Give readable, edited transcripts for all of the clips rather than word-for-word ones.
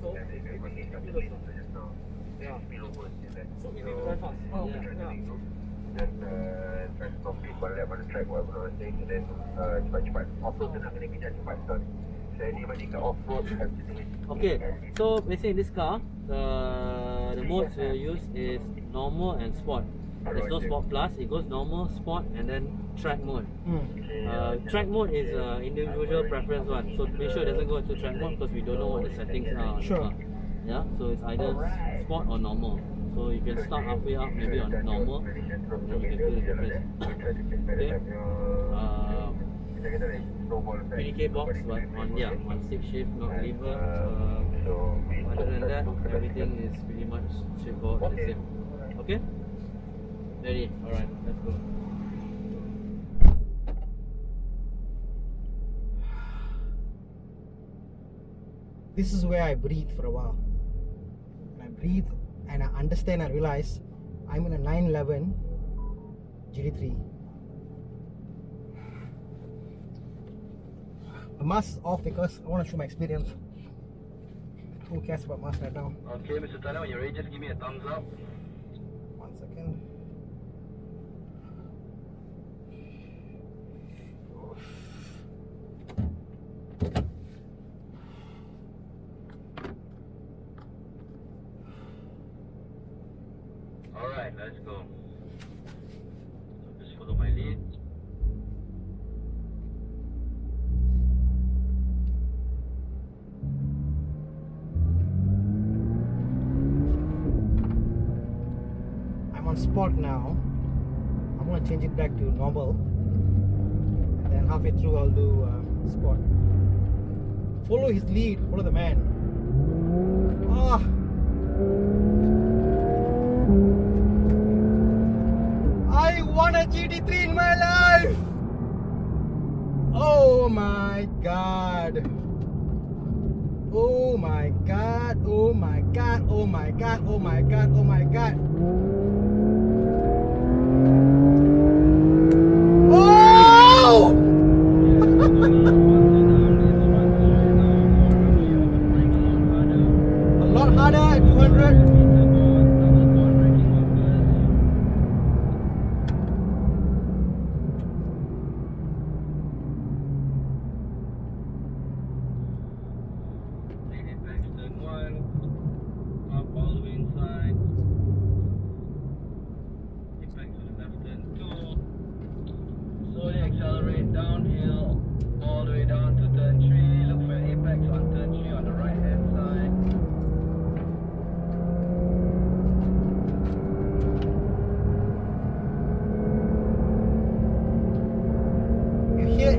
also. Yeah. So we need to drive fast. Oh, yeah. Dan try to complete balik pada track whatever I was saying, and then cepat-cepat off-road nak kena bijak cepat. So saya ni balik ke off-road actually. Okay, so basically in this car, the modes we use is normal and sport. There's no sport plus, it goes normal, sport and then track mode. Track mode is individual preference one, so make sure it doesn't go into track mode because we don't know what the settings are. Sure. Yeah, so it's either sport or normal. So you can start halfway up, maybe on normal, and you can feel the difference. Okay. PDK box, but on stick shift, not lever. Other than that, everything is pretty much straightforward, the same. Okay. Ready? Alright, let's go. This is where I breathe for a while. When I breathe and I understand, I realize I'm in a 911 GT3. The mask is off because I want to show my experience. Who cares about mask right now? Okay, Mr. Thana, when you're ready, just give me a thumbs up. 1 second. Alright, let's go. So just follow my lead. I'm on sport now. I'm gonna change it back to normal, and then halfway through I'll do sport. Follow his lead, follow the man. I want a GT3 in my life. Oh my god. Oh my god. Oh my god. Oh my god. Oh my god. Oh my god. Oh! A lot harder at 200.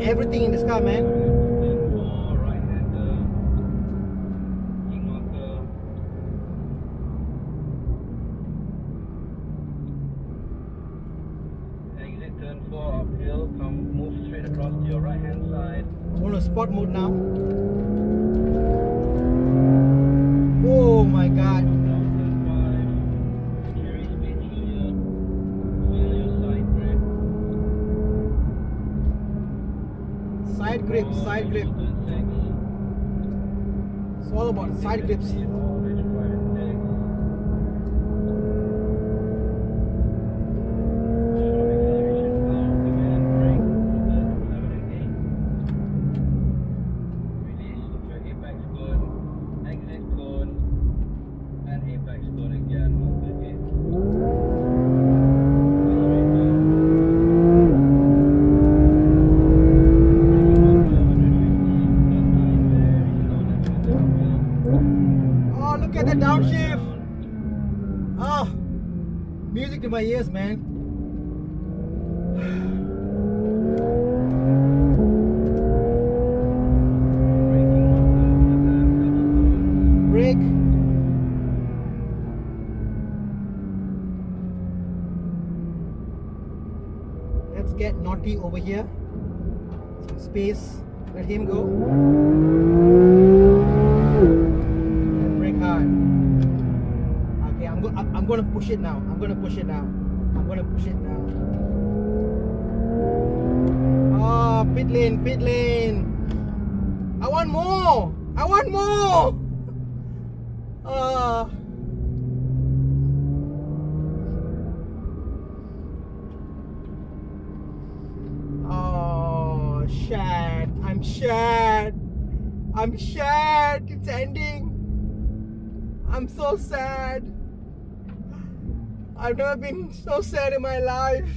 Everything in this car, man. Exit turn 4 uphill, move straight across to your right hand side. I'm on sport mode now. Oh my god. Side grip, side grip. It's all about side grips. Downshift. Music to my ears, man. Brake. Let's get naughty over here. Some space. Let him go. Brake hard. Okay, I'm gonna push it now. I'm gonna push it now. Oh, pit lane. I want more. Ah. Oh, shit. I'm sad. I'm sad. It's ending. I'm so sad. I've never been so sad in my life.